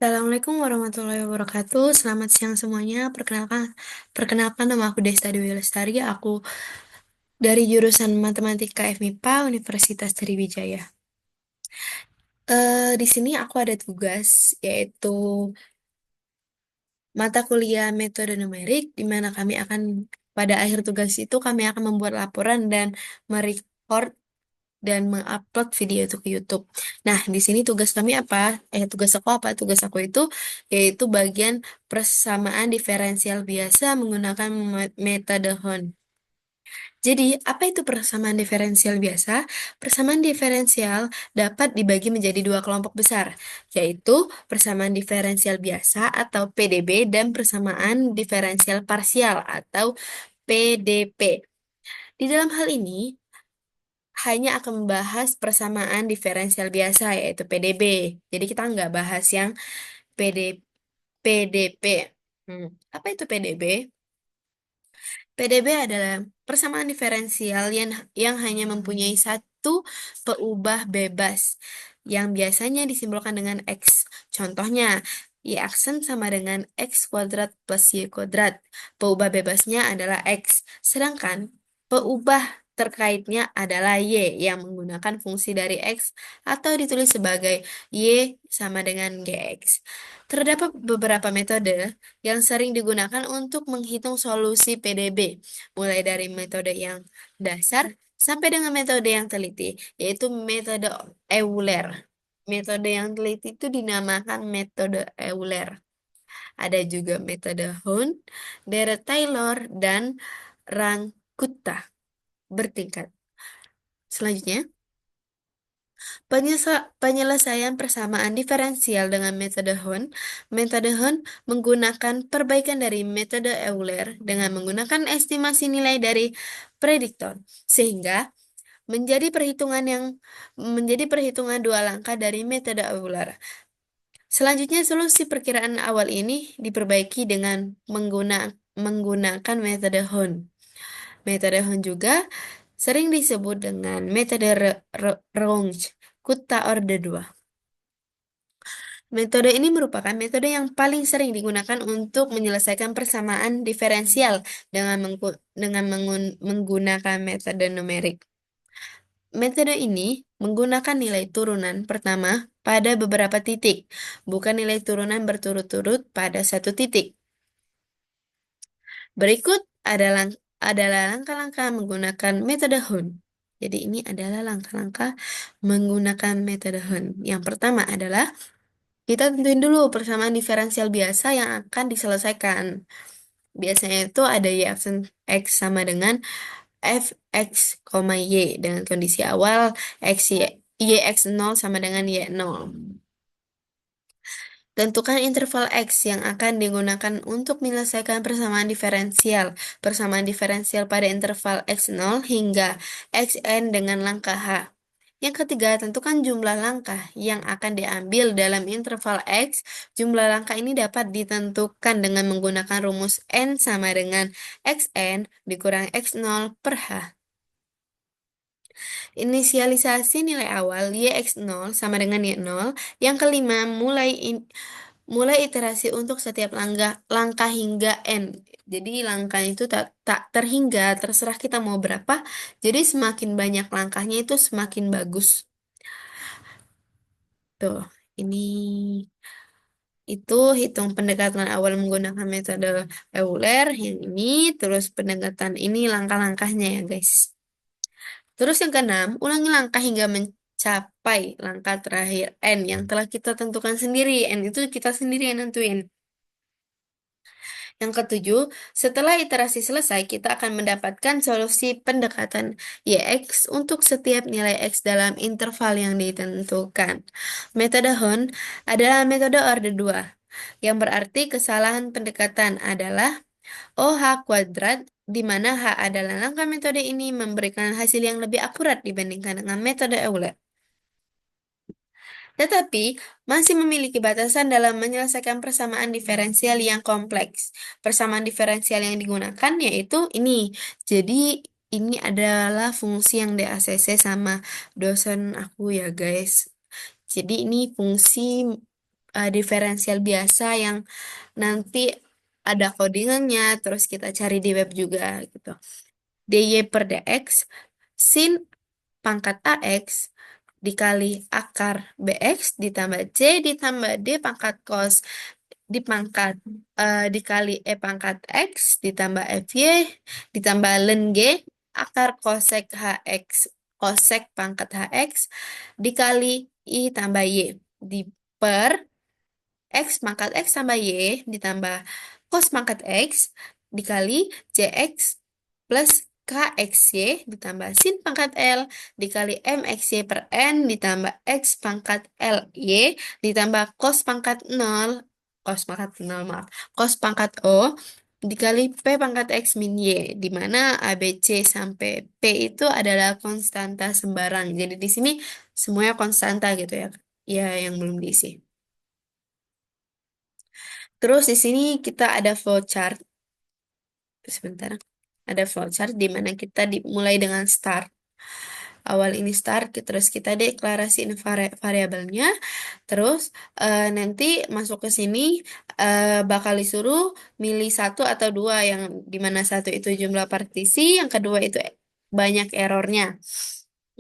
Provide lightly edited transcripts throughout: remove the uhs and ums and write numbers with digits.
Assalamualaikum warahmatullahi wabarakatuh. Selamat siang semuanya. Perkenalkan nama aku Desta Dewi Lestari. Aku dari jurusan Matematika FMIPA Universitas Sriwijaya. Di sini aku ada tugas yaitu mata kuliah metode numerik, di mana pada akhir tugas itu kami akan membuat laporan dan merecord dan mengupload video itu ke YouTube. Nah, di sini tugas kami apa? Tugas aku apa? Tugas aku itu yaitu bagian persamaan diferensial biasa menggunakan metode Hon. Jadi, apa itu persamaan diferensial biasa? Persamaan diferensial dapat dibagi menjadi dua kelompok besar, yaitu persamaan diferensial biasa atau PDB dan persamaan diferensial parsial atau PDP. Di dalam hal ini, hanya akan membahas persamaan diferensial biasa yaitu PDB. Jadi kita nggak bahas yang PD, PDP. Hmm, Apa itu PDB? PDB adalah persamaan diferensial yang hanya mempunyai satu peubah bebas yang biasanya disimbolkan dengan X. Contohnya, Y aksen sama dengan X kuadrat plus Y kuadrat. Peubah bebasnya adalah X. Sedangkan peubah terkaitnya adalah Y yang menggunakan fungsi dari X atau ditulis sebagai Y sama dengan GX. Terdapat beberapa metode yang sering digunakan untuk menghitung solusi PDB, mulai dari metode yang dasar sampai dengan metode yang teliti, yaitu metode Euler. Metode yang teliti itu dinamakan metode Euler. Ada juga metode Hund, Taylor, dan Rangkutta bertingkat. Selanjutnya, penyelesaian persamaan diferensial dengan metode Hon. Metode Hon menggunakan perbaikan dari metode Euler dengan menggunakan estimasi nilai dari prediktor, sehingga menjadi perhitungan dua langkah dari metode Euler. Selanjutnya, solusi perkiraan awal ini diperbaiki dengan menggunakan metode Hon. Metode Hon juga sering disebut dengan metode Runge-Kutta orde 2. Metode ini merupakan metode yang paling sering digunakan untuk menyelesaikan persamaan diferensial dengan menggunakan metode numerik. Metode ini menggunakan nilai turunan pertama pada beberapa titik, bukan nilai turunan berturut-turut pada satu titik. Berikut adalah langkah-langkah menggunakan metode Hund. Jadi ini adalah langkah-langkah menggunakan metode Hund. Yang pertama adalah kita tentuin dulu persamaan diferensial biasa yang akan diselesaikan. Biasanya itu ada y aksen x sama dengan fx, y dengan kondisi awal y x 0 sama dengan y 0. Tentukan interval x yang akan digunakan untuk menyelesaikan persamaan diferensial. Persamaan diferensial pada interval x0 hingga xn dengan langkah h. Yang ketiga, tentukan jumlah langkah yang akan diambil dalam interval x. Jumlah langkah ini dapat ditentukan dengan menggunakan rumus n sama dengan xn dikurang x0 per h. Inisialisasi nilai awal YX0 sama dengan Y0. Yang kelima, mulai iterasi untuk setiap langkah hingga N. Jadi langkah itu tak terhingga, terserah kita mau berapa. Jadi semakin banyak langkahnya itu semakin bagus. Tuh, ini itu hitung pendekatan awal menggunakan metode Euler. Yang ini, terus pendekatan ini langkah-langkahnya ya guys. Terus yang keenam, ulangi langkah hingga mencapai langkah terakhir N yang telah kita tentukan sendiri. N itu kita sendiri yang nentuin. Yang ketujuh, setelah iterasi selesai, kita akan mendapatkan solusi pendekatan YX untuk setiap nilai X dalam interval yang ditentukan. Metode Hon adalah metode orde 2, yang berarti kesalahan pendekatan adalah OH kuadrat, di mana H adalah langkah metode ini memberikan hasil yang lebih akurat dibandingkan dengan metode Euler. Tetapi masih memiliki batasan dalam menyelesaikan persamaan diferensial yang kompleks. Persamaan diferensial yang digunakan yaitu ini. Jadi ini adalah fungsi yang di-ACC sama dosen aku ya guys. Jadi ini fungsi diferensial biasa yang nanti ada codingannya, terus kita cari di web juga gitu. DY per DX, sin pangkat AX dikali akar BX ditambah C ditambah D pangkat cos dipangkat dikali E pangkat X ditambah FY ditambah ln G akar kosek HX kosek pangkat HX dikali I tambah Y di per X pangkat X tambah Y ditambah cos pangkat X dikali CX plus KXY ditambah sin pangkat L dikali MXY per N ditambah X pangkat LY ditambah cos pangkat 0 maaf cos pangkat O dikali P pangkat X min Y di mana ABC sampai P itu adalah konstanta sembarang. Jadi di sini semuanya konstanta gitu ya. Ya yang belum diisi. Terus di sini kita ada flowchart. Sebentar. Ada flowchart di mana kita dimulai dengan start. Awal ini start, terus kita deklarasiin variabelnya. Terus nanti masuk ke sini bakal disuruh milih satu atau dua yang dimana satu itu jumlah partisi, yang kedua itu banyak errornya.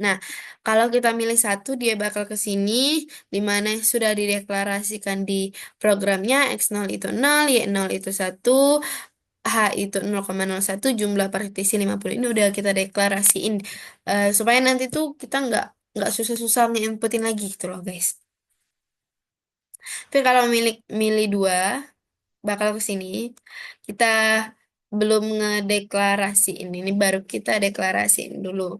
Nah, kalau kita milih satu, dia bakal ke sini, di mana sudah dideklarasikan di programnya X0 itu 0, Y0 itu 1, H itu 0,01, jumlah partisi 50. Ini udah kita deklarasiin. Supaya nanti tuh kita nggak susah-susah nginputin lagi gitu loh, guys. Tapi kalau milih milih dua, bakal ke sini. Kita belum ngedeklarasiin. Ini baru kita deklarasiin dulu.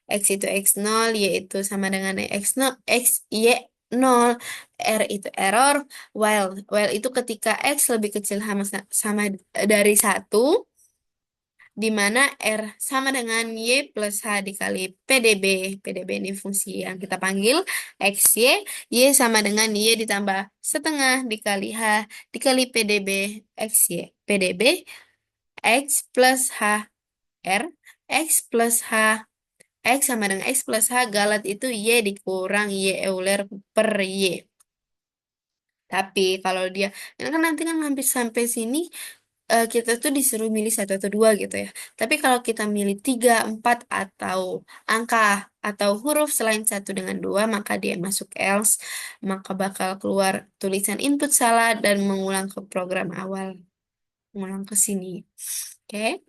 X itu X0, Y itu sama dengan X0, X, Y 0, R itu error, while itu ketika X lebih kecil sama dari satu, di mana R sama dengan Y plus H dikali PDB. PDB ini fungsi yang kita panggil XY. Y sama dengan Y ditambah setengah dikali H dikali PDB XY. PDB X plus H R X plus H X sama dengan X plus H galat itu Y dikurang Y Euler per Y. Tapi kalau dia, kan nanti kan hampir sampai sini kita tuh disuruh milih satu atau dua gitu ya. Tapi kalau kita milih tiga, empat, atau angka atau huruf selain satu dengan dua, maka dia masuk else, maka bakal keluar tulisan input salah dan mengulang ke program awal, mengulang ke sini. Oke.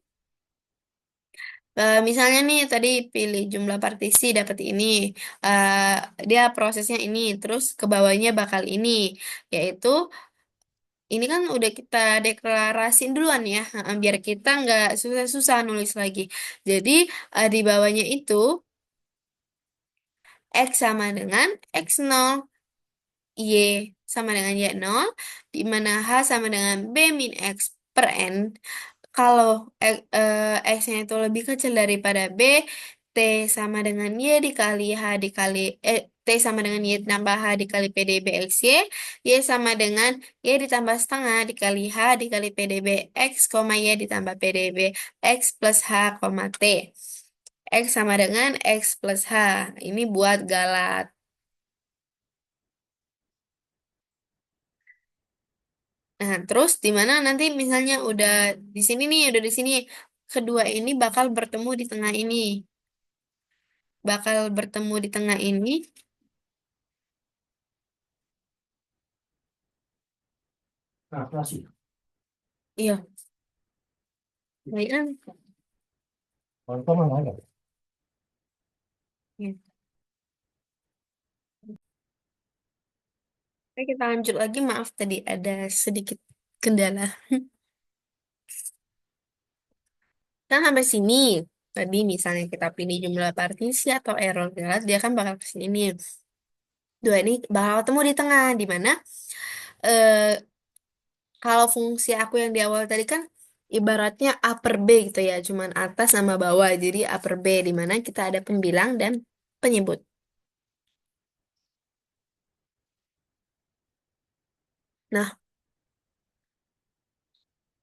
Misalnya nih tadi pilih jumlah partisi dapat ini, eh, dia prosesnya ini, terus ke bawahnya bakal ini, yaitu ini kan udah kita deklarasiin duluan ya, biar kita nggak susah-susah nulis lagi. Jadi di bawahnya itu X sama dengan X0, Y sama dengan Y0, di mana H sama dengan B min X per N. Kalau X-nya itu lebih kecil daripada B, T sama dengan Y dikali H dikali, T sama dengan Y tambah H dikali PDB XY, Y sama dengan Y ditambah setengah dikali H dikali PDB X, Y ditambah PDB X plus H, T. X sama dengan X plus H. Ini buat galat. Nah, terus di mana nanti misalnya udah di sini nih, udah di sini, kedua ini bakal bertemu di tengah ini. Bakal bertemu di tengah ini. Iya, baik kan? Iya. Oke, kita lanjut lagi. Maaf tadi ada sedikit kendala. Kan sampai sini. Tadi misalnya kita pilih jumlah partisi atau error galat, dia kan bakal ke sini nih. Dua ini bakal ketemu di tengah, di mana eh, kalau fungsi aku yang di awal tadi kan ibaratnya upper B gitu ya, cuman atas sama bawah. Jadi upper B di mana kita ada pembilang dan penyebut. Nah,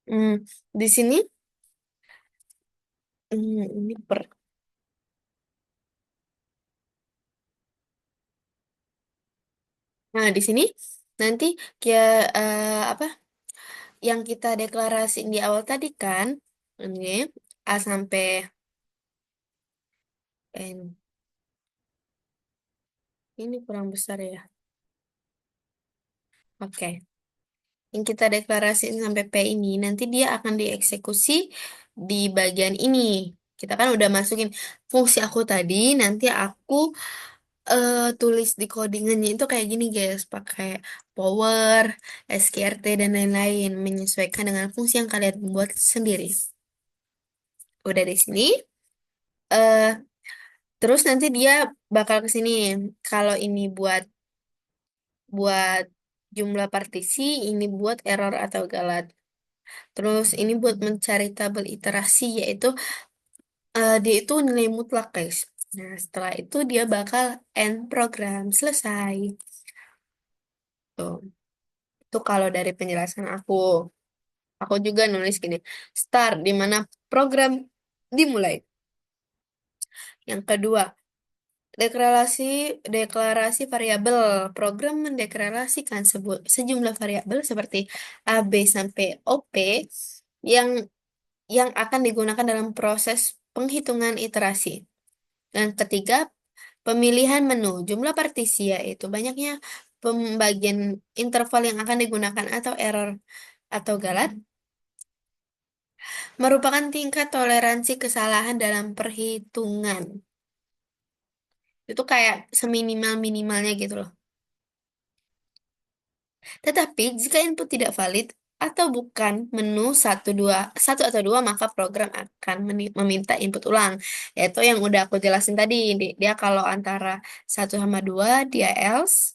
hmm, di sini ini nah di sini Nanti apa yang kita deklarasiin di awal tadi kan, ini A sampai N. Ini kurang besar ya. Oke. Yang kita deklarasiin sampai P ini, nanti dia akan dieksekusi di bagian ini. Kita kan udah masukin fungsi aku tadi, nanti aku tulis di codingannya itu kayak gini guys, pakai power, SKRT, dan lain-lain, menyesuaikan dengan fungsi yang kalian buat sendiri. Udah di sini, eh terus nanti dia bakal ke sini. Kalau ini buat buat jumlah partisi, ini buat error atau galat. Terus ini buat mencari tabel iterasi, yaitu dia itu nilai mutlak guys. Nah, setelah itu dia bakal end program, selesai. Tuh. Itu kalau dari penjelasan aku. Aku juga nulis gini, start, di mana program dimulai. Yang kedua, deklarasi deklarasi variabel. Program mendeklarasikan sejumlah variabel seperti A, B sampai OP yang akan digunakan dalam proses penghitungan iterasi. Dan ketiga, pemilihan menu. Jumlah partisi yaitu banyaknya pembagian interval yang akan digunakan atau error atau galat merupakan tingkat toleransi kesalahan dalam perhitungan. Itu kayak seminimal-minimalnya gitu loh. Tetapi jika input tidak valid atau bukan menu satu atau dua, maka program akan meminta input ulang. Yaitu yang udah aku jelasin tadi. Dia kalau antara satu sama dua, dia else,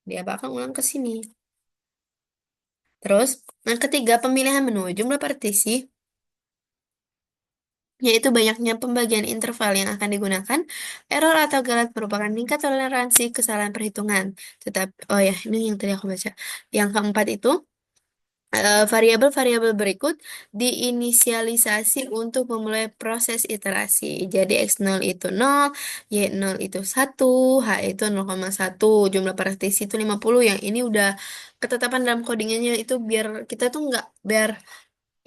dia bakal ulang ke sini. Terus, yang ketiga, pemilihan menu. Jumlah partisi, yaitu banyaknya pembagian interval yang akan digunakan. Error atau galat merupakan tingkat toleransi kesalahan perhitungan. Tetapi, oh ya, ini yang tadi aku baca. Yang keempat itu, variabel-variabel berikut diinisialisasi untuk memulai proses iterasi. Jadi X0 itu 0, Y0 itu 1, H itu 0,1, jumlah partisi itu 50. Yang ini udah ketetapan dalam codingannya, itu biar kita tuh nggak, biar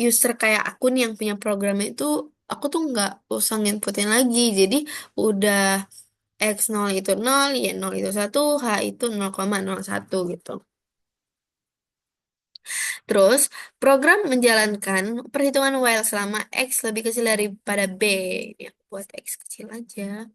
user kayak akun yang punya program itu, aku tuh nggak usah nginputin lagi. Jadi udah X0 itu 0, Y0 itu 1, H itu 0,01 gitu. Terus, program menjalankan perhitungan while selama X lebih kecil daripada B. Ini aku buat X kecil aja.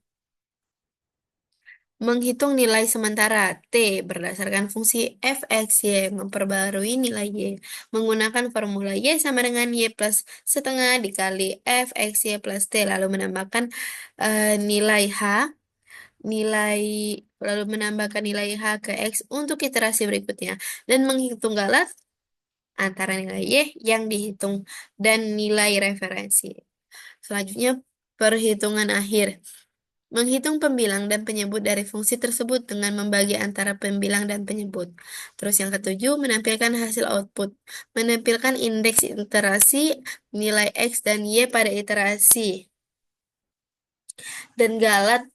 Menghitung nilai sementara T berdasarkan fungsi fx y, memperbarui nilai Y. Menggunakan formula Y sama dengan Y plus setengah dikali fx y plus T. Lalu menambahkan nilai H, nilai lalu menambahkan nilai H ke X untuk iterasi berikutnya. Dan menghitung galat antara nilai Y yang dihitung dan nilai referensi. Selanjutnya, perhitungan akhir. Menghitung pembilang dan penyebut dari fungsi tersebut dengan membagi antara pembilang dan penyebut. Terus yang ketujuh, menampilkan hasil output. Menampilkan indeks iterasi, nilai X dan Y pada iterasi. Dan galat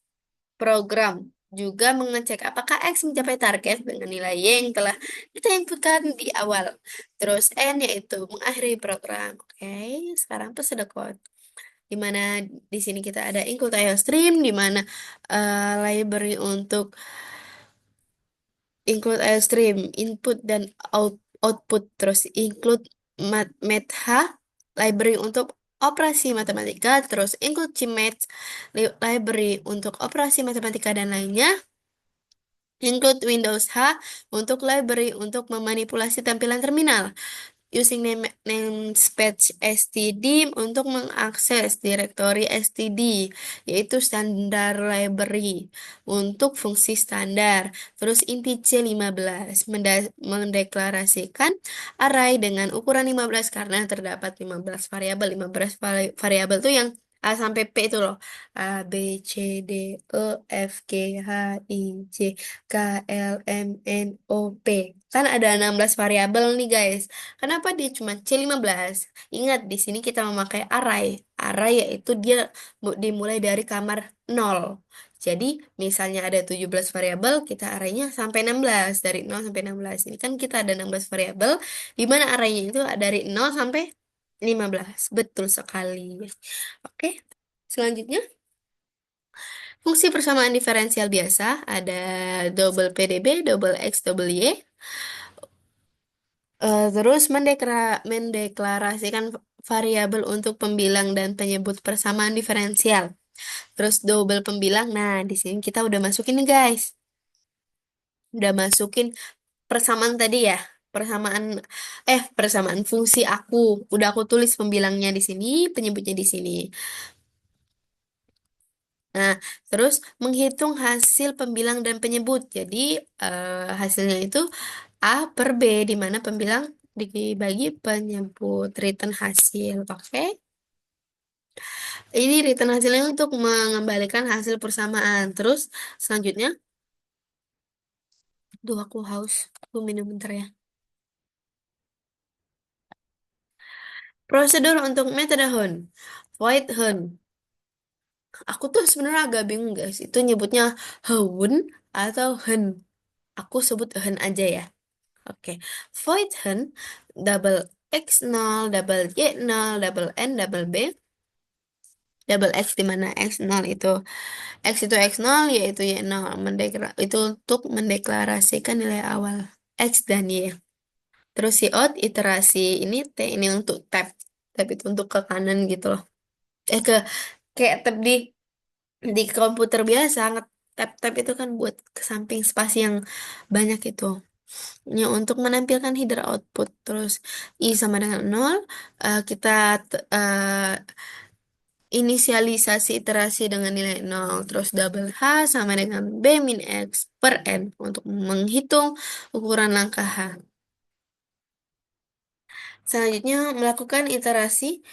program juga mengecek apakah X mencapai target dengan nilai Y yang telah kita inputkan di awal. Terus N yaitu mengakhiri program. Oke, sekarang pseudocode. Di mana di sini kita ada include IOStream, di mana library untuk include IOStream, input dan output. Terus include metha, library untuk operasi matematika. Terus include Gmates, library untuk operasi matematika dan lainnya. Include Windows H untuk library untuk memanipulasi tampilan terminal. Using namespace std untuk mengakses direktori std, yaitu standar library untuk fungsi standar. Terus inti C15 mendeklarasikan array dengan ukuran 15 karena terdapat 15 variabel. 15 variabel itu yang A sampai P itu loh. A, B, C, D, E, F, G, H, I, J, K, L, M, N, O, P. Kan ada 16 variabel nih guys. Kenapa dia cuma C15? Ingat, di sini kita memakai array. Array yaitu dia dimulai dari kamar 0. Jadi, misalnya ada 17 variabel, kita arraynya sampai 16, dari 0 sampai 16. Ini kan kita ada 16 variabel, di mana arraynya itu dari 0 sampai 15. Betul sekali. Oke, selanjutnya, fungsi persamaan diferensial biasa ada double PDB, double X, double Y. Terus mendeklarasikan variabel untuk pembilang dan penyebut persamaan diferensial. Terus double pembilang. Nah, di sini kita udah masukin nih, guys. Udah masukin persamaan tadi ya. Persamaan persamaan fungsi aku. Udah aku tulis pembilangnya di sini, penyebutnya di sini. Nah, terus menghitung hasil pembilang dan penyebut. Jadi, hasilnya itu A per B, di mana pembilang dibagi penyebut return hasil. Oke. Ini return hasilnya untuk mengembalikan hasil persamaan. Terus, selanjutnya, duh aku haus. Aku minum bentar ya. Prosedur untuk metode Hun. Void Hun. Aku tuh sebenarnya agak bingung guys. Itu nyebutnya Hun atau Hun. Aku sebut Hun aja ya. Oke. Void Hun, double X 0, double Y 0, double N, double B, double X di mana X 0 itu X itu X 0 yaitu Y 0 itu untuk mendeklarasikan nilai awal X dan Y. Terus si out iterasi ini T ini untuk tab. Tab itu untuk ke kanan gitu loh. Ke kayak tab di komputer biasa nge-tab itu kan buat ke samping spasi yang banyak itu. Ya, untuk menampilkan header output terus I sama dengan 0 kita inisialisasi iterasi dengan nilai 0 terus double H sama dengan B min X per N untuk menghitung ukuran langkah H. Selanjutnya melakukan iterasi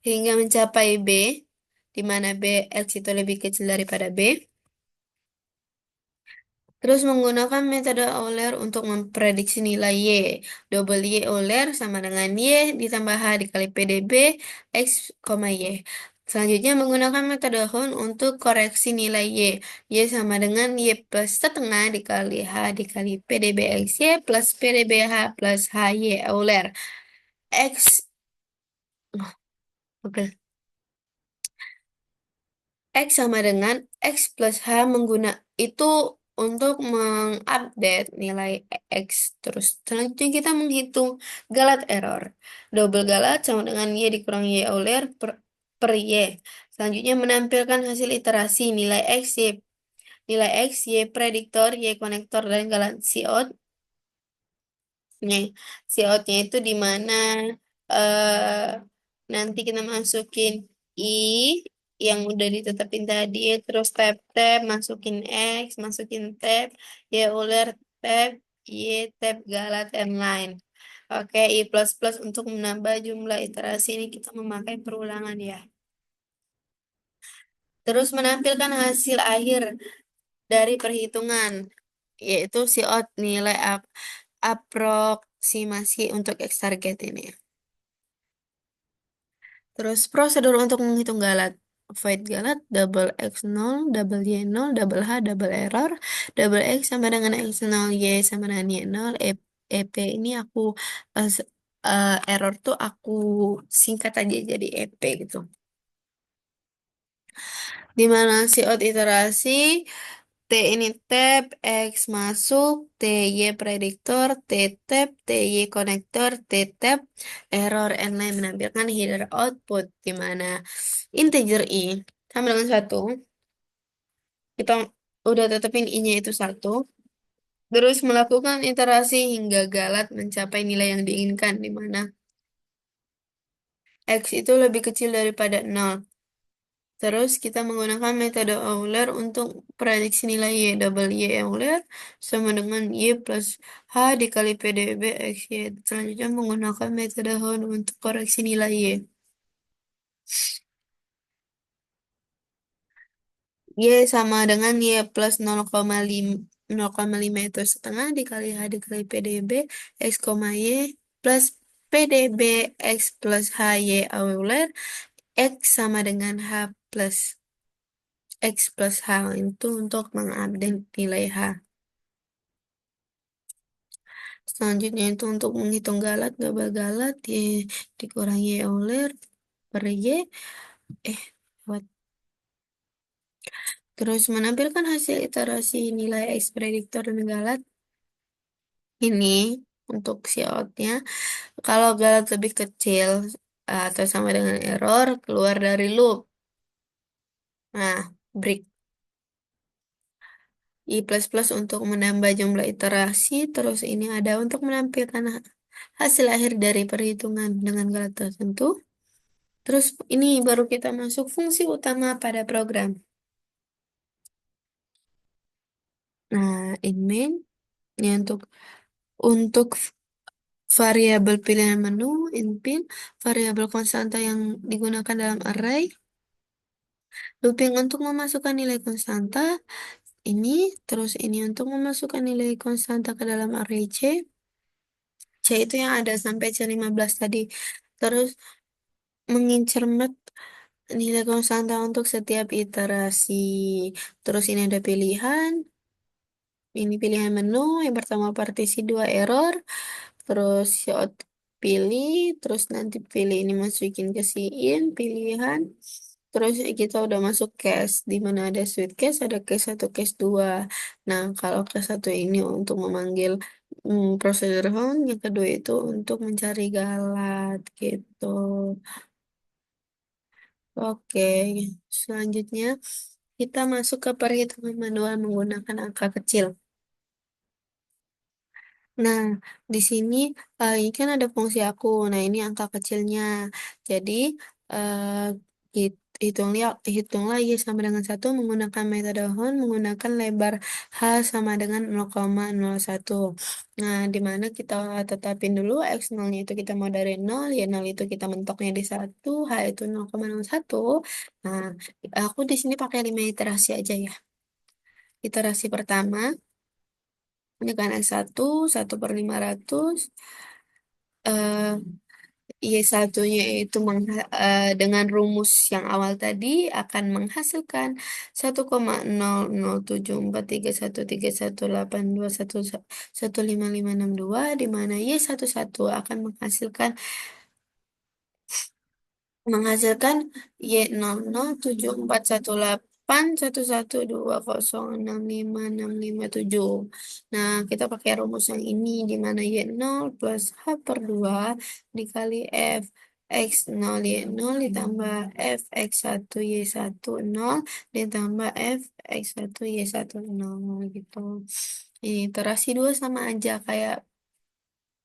hingga mencapai B, di mana B X itu lebih kecil daripada B. Terus menggunakan metode Euler untuk memprediksi nilai Y. Double Y Euler sama dengan Y ditambah H dikali PDB X, Y. Selanjutnya menggunakan metode Hund untuk koreksi nilai Y. Y sama dengan Y plus setengah dikali H dikali PDB X Y plus PDB H plus H Y Euler. X, oke. X sama dengan X plus H itu untuk mengupdate nilai X. Terus selanjutnya kita menghitung galat error. Double galat sama dengan Y dikurang Y Euler per Y. Selanjutnya menampilkan hasil iterasi nilai X, Y prediktor, Y konektor, dan galat cout. Nih, coutnya itu di mana eh nanti kita masukin I yang udah ditetapin tadi, terus tab masukin X, masukin tab, Y uler tab, Y tab galat and line. Oke, I plus plus untuk menambah jumlah iterasi ini kita memakai perulangan ya. Terus menampilkan hasil akhir dari perhitungan, yaitu COT nilai aproksimasi untuk X target ini. Terus prosedur untuk menghitung galat. Void galat, double X 0, double Y 0, double H, double error, double X sama dengan X 0, Y sama dengan Y 0, EP ini aku, error tuh aku singkat aja jadi EP gitu. Dimana si out iterasi, T ini tab, X masuk, T Y prediktor, T tab, T Y konektor, T tab, error and line menampilkan header output di mana integer I sama dengan 1. Kita udah tetepin I-nya itu 1. Terus melakukan iterasi hingga galat mencapai nilai yang diinginkan di mana X itu lebih kecil daripada 0. Terus kita menggunakan metode Euler untuk prediksi nilai Y. Double Y Euler sama dengan Y plus H dikali PDB X Y. Selanjutnya menggunakan metode Hund untuk koreksi nilai Y. Y sama dengan Y plus 0,5 0,5 itu setengah dikali H dikali PDB X, Y plus PDB X plus H Y Euler X sama dengan H plus X plus H itu untuk mengupdate nilai H. Selanjutnya itu untuk menghitung galat, gabah galat, dikurangi oleh per Y. Eh, what? Terus menampilkan hasil iterasi nilai X prediktor dan galat. Ini untuk si outnya. Kalau galat lebih kecil atau sama dengan error, keluar dari loop. Nah, break. I++ untuk menambah jumlah iterasi, terus ini ada untuk menampilkan hasil akhir dari perhitungan dengan galat tertentu. Terus ini baru kita masuk fungsi utama pada program. Nah, in main, ini untuk variabel pilihan menu, input, variabel konstanta yang digunakan dalam array, looping untuk memasukkan nilai konstanta, ini, terus ini untuk memasukkan nilai konstanta ke dalam array C. C itu yang ada sampai C15 tadi. Terus mengincermat nilai konstanta untuk setiap iterasi. Terus ini ada pilihan. Ini pilihan menu. Yang pertama partisi 2 error. Terus short pilih. Terus nanti pilih ini masukin ke si in. Pilihan. Terus kita udah masuk case. Di mana ada switch case. Ada case 1, case 2. Nah, kalau case 1 ini untuk memanggil prosedur home. Yang kedua itu untuk mencari galat gitu. Oke, selanjutnya kita masuk ke perhitungan manual menggunakan angka kecil. Nah, di sini ini kan ada fungsi aku. Nah, ini angka kecilnya. Jadi, eh, hitunglah Y sama dengan 1 menggunakan metode Hon menggunakan lebar H sama dengan 0,01. Nah, di mana kita tetapin dulu X0-nya itu kita mau dari 0, Y0 itu kita mentoknya di 1, H itu 0,01. Nah, aku di sini pakai 5 iterasi aja ya. Iterasi pertama, ini kan S1, 1/500. Y satunya itu dengan rumus yang awal tadi akan menghasilkan 1,007431318182115562 di mana Y11 akan menghasilkan Y0074181120656567. Nah, kita pakai rumus yang ini di mana Y0 plus H/2 dikali F X0 Y0 ditambah F X1 Y1 0 ditambah F X1 Y1 0 gitu. Ini iterasi 2 sama aja kayak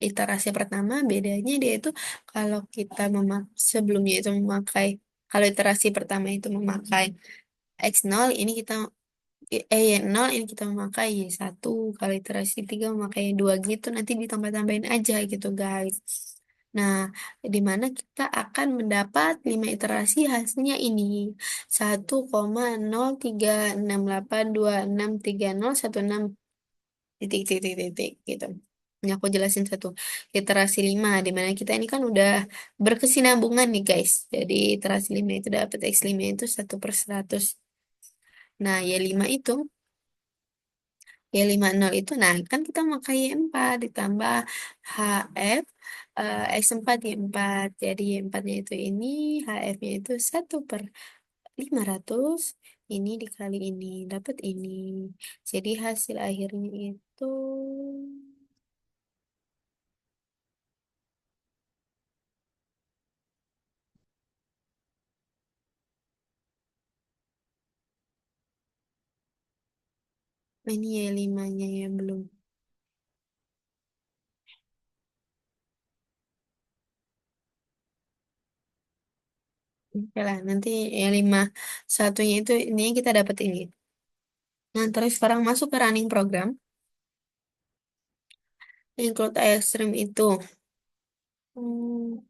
iterasi pertama, bedanya dia itu kalau kita sebelumnya itu memakai, kalau iterasi pertama itu memakai X0, ini kita Y0, ini kita memakai Y1. Kalau iterasi 3 memakai 2 gitu, nanti ditambah-tambahin aja gitu guys. Nah, di mana kita akan mendapat 5 iterasi hasilnya ini 1,036826301 titik titik titik gitu. Ini aku jelasin satu iterasi 5 di mana kita ini kan udah berkesinambungan nih guys. Jadi iterasi 5 itu dapat X5 itu 1/100. Nah, Y5 itu Y50 itu nah kan kita pakai Y4 ditambah HF X4 Y4. Jadi Y4-nya itu ini, HF-nya itu 1/500. Ini dikali ini dapat ini. Jadi hasil akhirnya itu ini Y5-nya ya belum. Oke lah, nanti Y51-nya itu ini yang kita dapat ini. Nah, terus sekarang masuk ke running program. Include extreme itu. Hmm,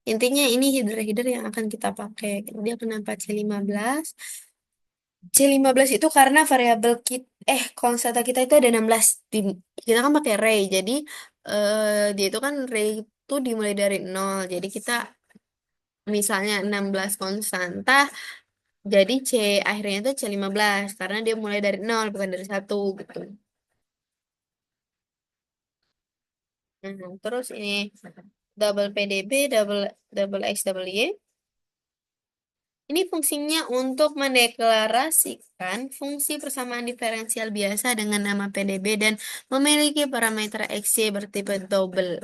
intinya ini header-header yang akan kita pakai. Dia kenapa C15? C15 itu karena variabel konstanta kita itu ada 16. Kita kan pakai ray. Jadi dia itu kan ray itu dimulai dari 0. Jadi kita misalnya 16 konstanta Jadi C akhirnya itu C15 karena dia mulai dari nol bukan dari satu gitu. Terus ini double PDB, double double X, double Y. Ini fungsinya untuk mendeklarasikan fungsi persamaan diferensial biasa dengan nama PDB dan memiliki parameter XY bertipe double.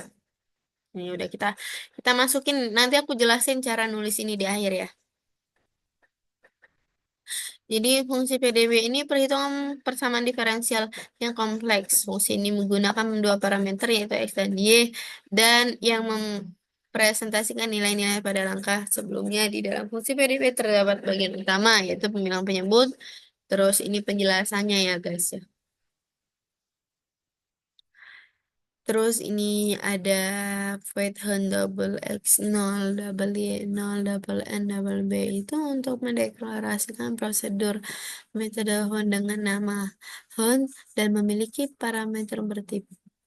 Ini udah kita masukin. Nanti aku jelasin cara nulis ini di akhir ya. Jadi fungsi PDB ini perhitungan persamaan diferensial yang kompleks. Fungsi ini menggunakan dua parameter yaitu X dan Y dan yang mempresentasikan nilai-nilai pada langkah sebelumnya. Di dalam fungsi PDB terdapat bagian utama yaitu pembilang penyebut. Terus ini penjelasannya ya guys ya. Terus ini ada void Hun double X nol double Y nol double N double B itu untuk mendeklarasikan prosedur metode Hun dengan nama Hun dan memiliki parameter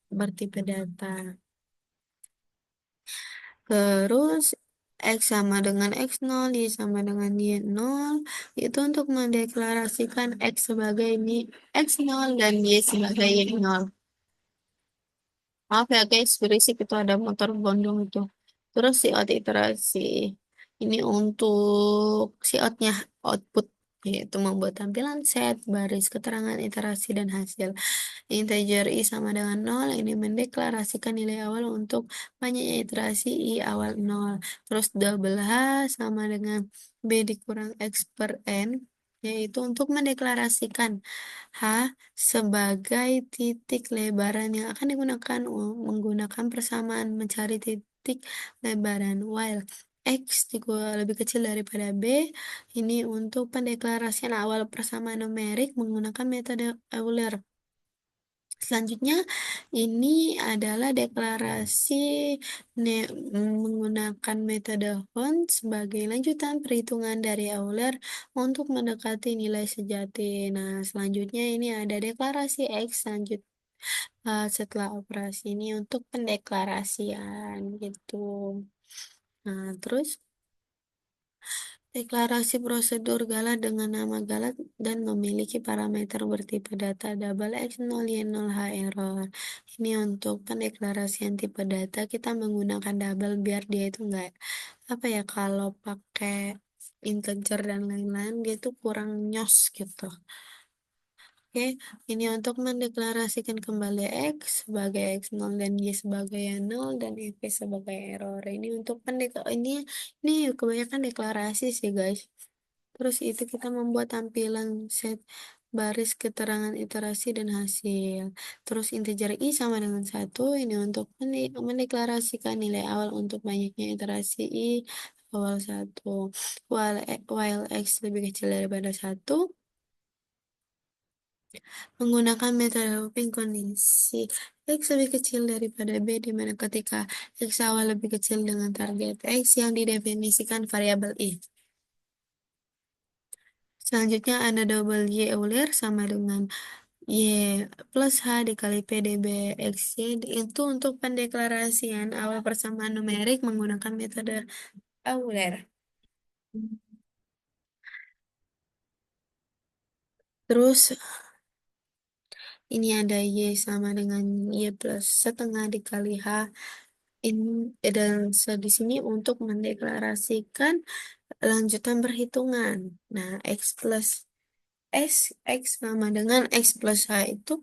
bertipe data. Terus X sama dengan X0, Y sama dengan Y0 itu untuk mendeklarasikan X sebagai ini X0 dan Y sebagai Y0. Maaf ya guys, berisik itu ada motor gondong itu. Terus si out iterasi. Ini untuk si outnya output yaitu membuat tampilan set, baris, keterangan, iterasi, dan hasil. Integer I sama dengan nol ini mendeklarasikan nilai awal untuk banyaknya iterasi I awal nol. Terus double H sama dengan B dikurang X per N yaitu untuk mendeklarasikan H sebagai titik lebaran yang akan digunakan menggunakan persamaan mencari titik lebaran while X juga lebih kecil daripada B ini untuk pendeklarasian awal persamaan numerik menggunakan metode Euler. Selanjutnya, ini adalah deklarasi menggunakan metode Hond sebagai lanjutan perhitungan dari Euler untuk mendekati nilai sejati. Nah, selanjutnya ini ada deklarasi X setelah operasi ini untuk pendeklarasian gitu. Nah, terus deklarasi prosedur galat dengan nama galat dan memiliki parameter bertipe data double X0 Y0 H error. Ini untuk pendeklarasian tipe data kita menggunakan double biar dia itu enggak apa ya kalau pakai integer dan lain-lain dia tuh kurang nyos gitu. Oke, ini untuk mendeklarasikan kembali X sebagai X0 dan Y sebagai nol dan F sebagai error. Ini untuk ini kebanyakan deklarasi sih guys. Terus itu kita membuat tampilan set baris keterangan iterasi dan hasil. Terus integer I sama dengan satu ini untuk mendeklarasikan nilai awal untuk banyaknya iterasi I awal satu. While X lebih kecil daripada satu menggunakan metode looping kondisi X lebih kecil daripada B di mana ketika X awal lebih kecil dengan target X yang didefinisikan variabel I. Selanjutnya ada double Y Euler sama dengan Y plus H dikali PDB XY itu untuk pendeklarasian awal persamaan numerik menggunakan metode Euler. Terus ini ada Y sama dengan Y plus setengah dikali H ini dan di sini untuk mendeklarasikan lanjutan perhitungan. Nah, X sama dengan X plus H itu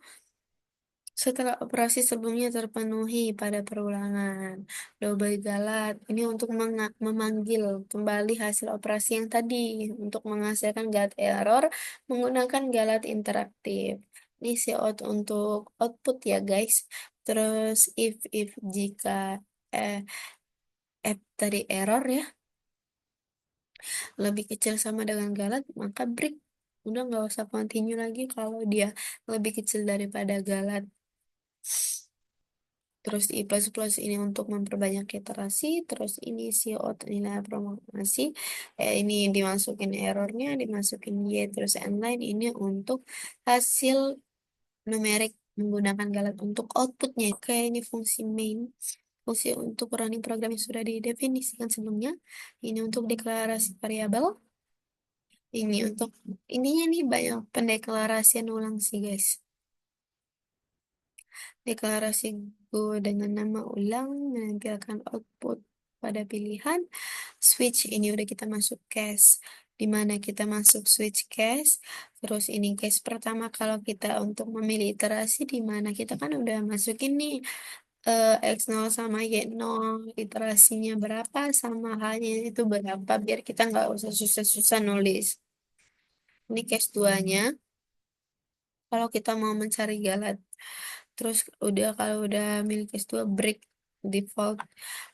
setelah operasi sebelumnya terpenuhi pada perulangan double galat ini untuk memanggil kembali hasil operasi yang tadi untuk menghasilkan galat error menggunakan galat interaktif. Ini out untuk output ya guys. Terus if jika eh, F tadi error ya lebih kecil sama dengan galat maka break udah nggak usah continue lagi kalau dia lebih kecil daripada galat. Terus I plus plus ini untuk memperbanyak iterasi. Terus ini out nilai promasi. Ini dimasukin errornya, dimasukin Y terus n line ini untuk hasil numerik menggunakan galat untuk outputnya. Oke, ini fungsi main. Fungsi untuk running program yang sudah didefinisikan sebelumnya. Ini untuk deklarasi variabel. Ini untuk ininya nih banyak pendeklarasian ulang sih guys. Deklarasi Go dengan nama ulang menampilkan output pada pilihan switch. Ini udah kita masuk case. Di mana kita masuk switch case. Terus ini case pertama kalau kita untuk memilih iterasi di mana kita kan udah masukin nih X0 sama Y0 iterasinya berapa sama halnya itu berapa biar kita nggak usah susah-susah nulis. Ini case 2-nya. Kalau kita mau mencari galat, terus udah kalau udah milik S2 break default.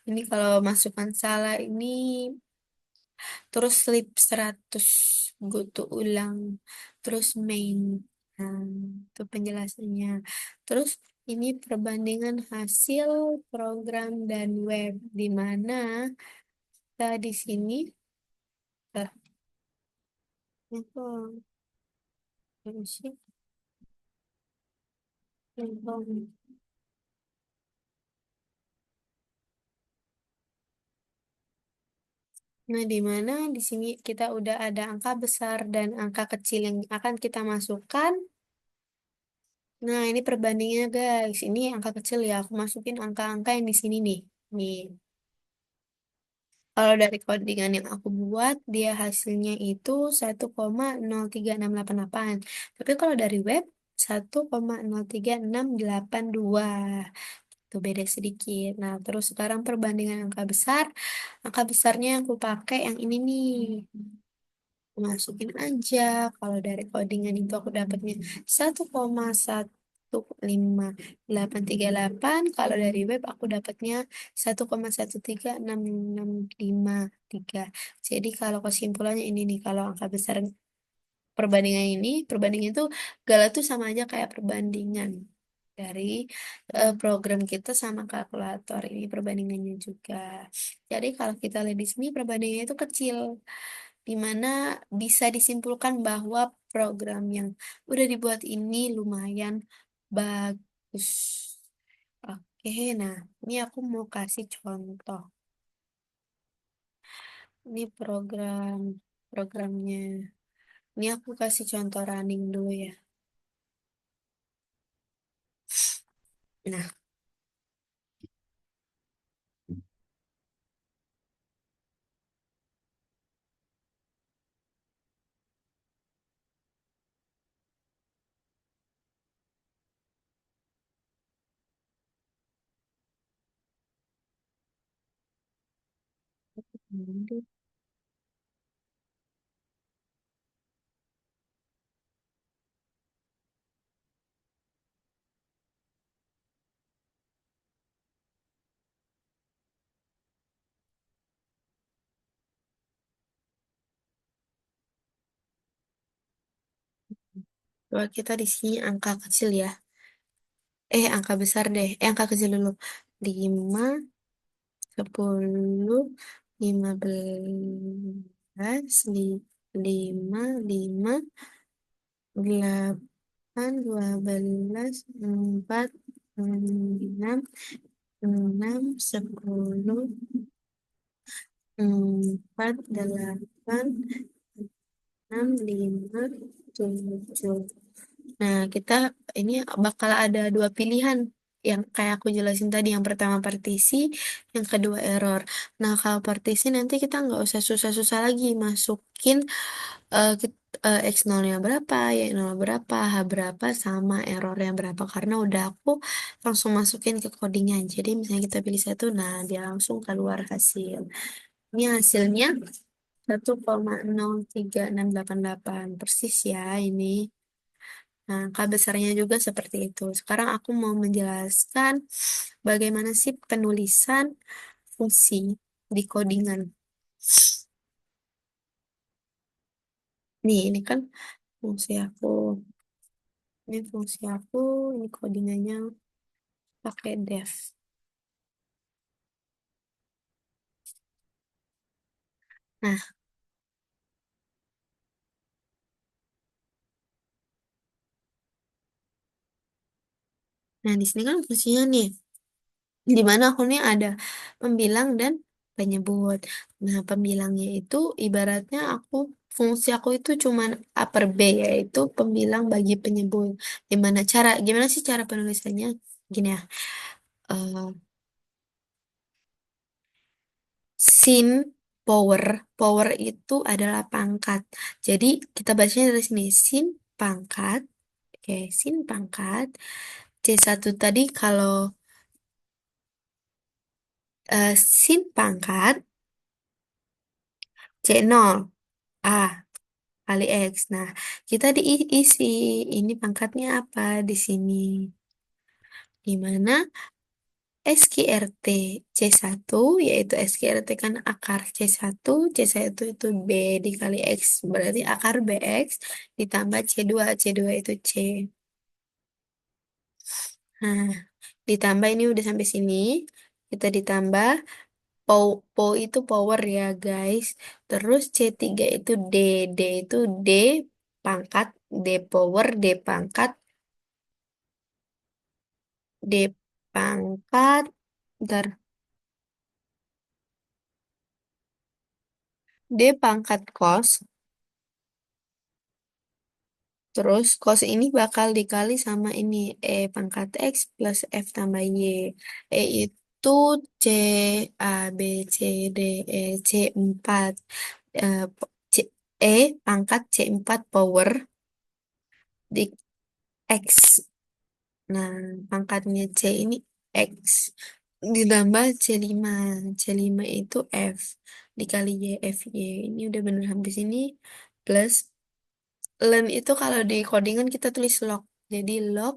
Ini kalau masukkan salah ini terus slip 100 go to ulang terus main. Nah, itu penjelasannya. Terus ini perbandingan hasil program dan web di mana kita di sini itu sih. Nah, di mana di sini kita udah ada angka besar dan angka kecil yang akan kita masukkan. Nah, ini perbandingannya, guys. Ini angka kecil ya. Aku masukin angka-angka yang di sini nih. Nih, kalau dari codingan yang aku buat, dia hasilnya itu 1,03688. Tapi kalau dari web, 1,03682. Itu beda sedikit. Nah, terus sekarang perbandingan angka besar. Angka besarnya yang aku pakai yang ini nih. Masukin aja. Kalau dari codingan itu aku dapatnya 1,15838. Kalau dari web aku dapatnya 1,1366653. Jadi kalau kesimpulannya ini nih, kalau angka besar perbandingan itu Gala tuh sama aja kayak perbandingan dari program kita sama kalkulator ini perbandingannya juga. Jadi kalau kita lihat di sini perbandingannya itu kecil, di mana bisa disimpulkan bahwa program yang udah dibuat ini lumayan bagus. Oke, nah ini aku mau kasih contoh. Ini programnya. Ini aku kasih contoh running dulu ya. Nah, coba kita di sini angka kecil ya. Angka besar deh. Angka kecil dulu. 5, 10, 15, 5, 8, 12, 4, 6, 10, 4, 8, 6, 5, 7. Nah, kita ini bakal ada dua pilihan yang kayak aku jelasin tadi. Yang pertama partisi, yang kedua error. Nah, kalau partisi nanti kita nggak usah susah-susah lagi masukin X0-nya berapa, Y0 berapa, H berapa, sama errornya berapa. Karena udah aku langsung masukin ke codingnya. Jadi misalnya kita pilih satu, nah dia langsung keluar hasil. Ini hasilnya 1,03688 persis ya ini. Nah, angka besarnya juga seperti itu. Sekarang aku mau menjelaskan bagaimana sih penulisan fungsi di codingan. Nih, ini kan fungsi aku. Ini fungsi aku, ini codingannya pakai def. Nah, di sini kan fungsinya nih, di mana aku nih ada pembilang dan penyebut. Nah, pembilangnya itu ibaratnya aku fungsi aku itu cuman upper B, yaitu pembilang bagi penyebut. Gimana sih cara penulisannya? Gini ya. eh, sin power, power itu adalah pangkat. Jadi kita bacanya dari sini, sin pangkat. Oke, sin pangkat. C1 tadi kalau sin pangkat C0 A kali X. Nah, kita diisi ini pangkatnya apa di sini? Di mana SQRT C1 yaitu SQRT kan akar C1, C1 itu B dikali X, berarti akar BX ditambah C2, C2 itu C. Nah, ditambah ini udah sampai sini, kita ditambah Po itu power ya guys. Terus C3 itu D, D itu D pangkat, D power, D pangkat, D pangkat, ntar D pangkat cos. Terus cos ini bakal dikali sama ini E pangkat X plus F tambah Y. E itu C, A, B, C, D, E, C4. Eh, C, E pangkat C4 power di X. Nah, pangkatnya C ini X. Ditambah C5. C5 itu F. Dikali Y, F, Y. Ini udah bener habis ini. Plus, len itu kalau di codingan kita tulis log. Jadi log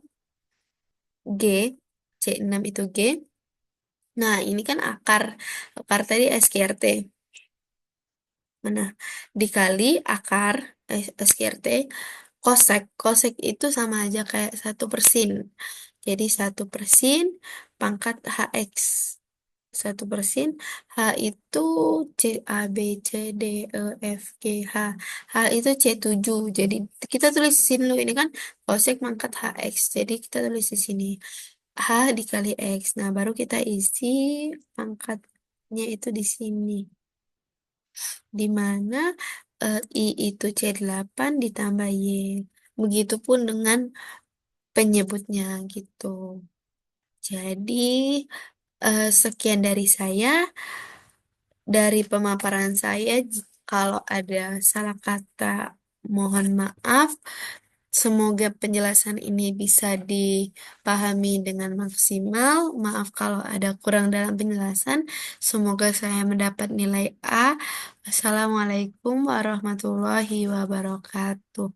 G. C6 itu G. Nah, ini kan akar. Akar tadi SQRT. Mana? Dikali akar SQRT. Kosek. Kosek itu sama aja kayak 1/sin. Jadi 1/sin pangkat HX. 1/sin. H itu C, A, B, C, D, E, F, G, H. H itu C7. Jadi kita tulisin dulu ini kan kosek pangkat HX. Jadi kita tulis di sini. H dikali X. Nah, baru kita isi pangkatnya itu di sini. Di mana I itu C8 ditambah Y. Begitupun dengan penyebutnya gitu. Jadi, sekian dari saya. Dari pemaparan saya, kalau ada salah kata, mohon maaf. Semoga penjelasan ini bisa dipahami dengan maksimal. Maaf kalau ada kurang dalam penjelasan. Semoga saya mendapat nilai A. Assalamualaikum warahmatullahi wabarakatuh.